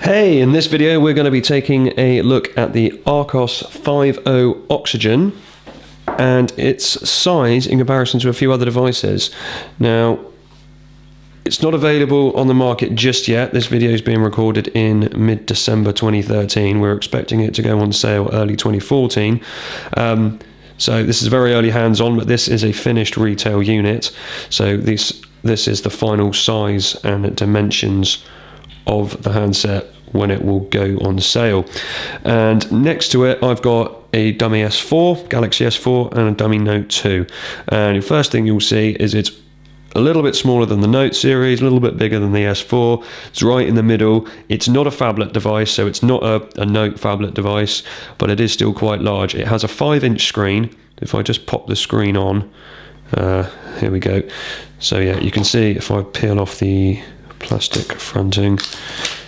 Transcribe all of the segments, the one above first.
Hey, in this video we're going to be taking a look at the Archos 5.0 Oxygen and its size in comparison to a few other devices. Now, it's not available on the market just yet. This video is being recorded in mid-December 2013. We're expecting it to go on sale early 2014. So this is very early hands-on, but this is a finished retail unit. So this is the final size and dimensions of the handset when it will go on sale. And next to it I've got a dummy S4, Galaxy S4, and a dummy Note 2. And the first thing you'll see is it's a little bit smaller than the Note series, a little bit bigger than the S4. It's right in the middle. It's not a phablet device, so it's not a Note phablet device, but it is still quite large. It has a 5-inch screen. If I just pop the screen on, here we go. So yeah, you can see if I peel off the plastic fronting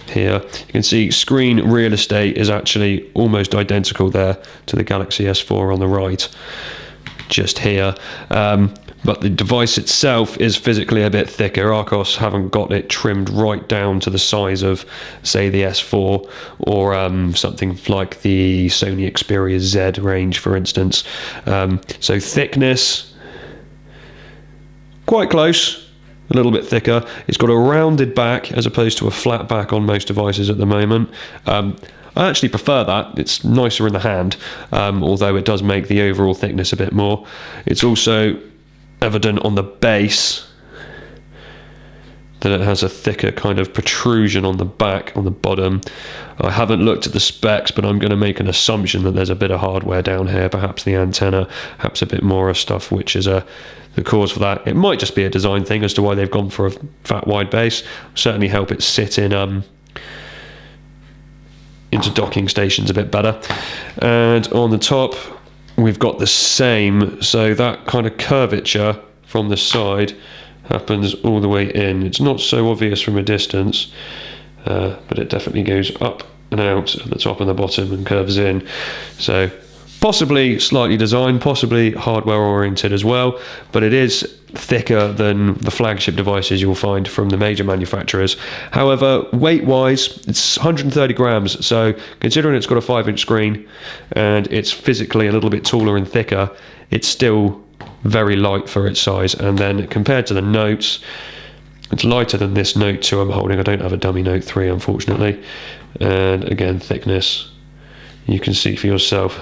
here, you can see screen real estate is actually almost identical there to the Galaxy S4 on the right, just here. But the device itself is physically a bit thicker. Archos haven't got it trimmed right down to the size of, say, the S4 or something like the Sony Xperia Z range, for instance. So thickness, quite close. A little bit thicker. It's got a rounded back as opposed to a flat back on most devices at the moment. I actually prefer that. It's nicer in the hand, although it does make the overall thickness a bit more. It's also evident on the base that it has a thicker kind of protrusion on the back, on the bottom. I haven't looked at the specs, but I'm going to make an assumption that there's a bit of hardware down here, perhaps the antenna, perhaps a bit more stuff, which is the cause for that. It might just be a design thing as to why they've gone for a fat wide base. Certainly help it sit in into docking stations a bit better. And on the top we've got the same, so that kind of curvature from the side happens all the way in. It's not so obvious from a distance, but it definitely goes up and out at the top and the bottom and curves in. So possibly slightly designed, possibly hardware oriented as well, but it is thicker than the flagship devices you'll find from the major manufacturers. However, weight wise, it's 130 grams, so considering it's got a 5-inch screen and it's physically a little bit taller and thicker, it's still very light for its size. And then compared to the Notes, it's lighter than this Note 2 I'm holding. I don't have a dummy Note 3, unfortunately. And again, thickness, you can see for yourself,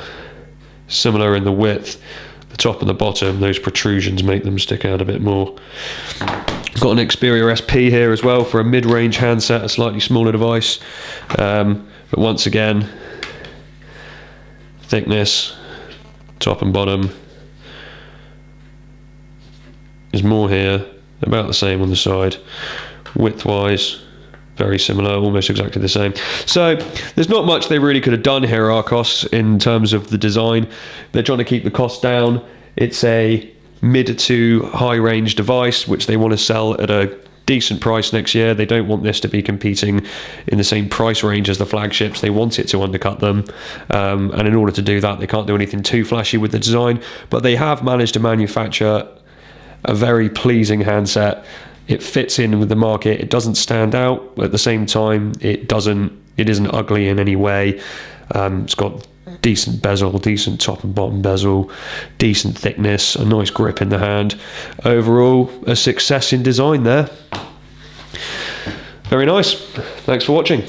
similar in the width, the top and the bottom. Those protrusions make them stick out a bit more. Got an Xperia SP here as well for a mid-range handset, a slightly smaller device, but once again, thickness, top and bottom, is more here, about the same on the side. Width wise, very similar, almost exactly the same. So there's not much they really could have done here, Archos, in terms of the design. They're trying to keep the cost down. It's a mid to high range device which they want to sell at a decent price next year. They don't want this to be competing in the same price range as the flagships. They want it to undercut them, and in order to do that they can't do anything too flashy with the design, but they have managed to manufacture a very pleasing handset. It fits in with the market. It doesn't stand out, but at the same time it isn't ugly in any way. It's got decent bezel, decent top and bottom bezel, decent thickness, a nice grip in the hand. Overall, a success in design there. Very nice. Thanks for watching.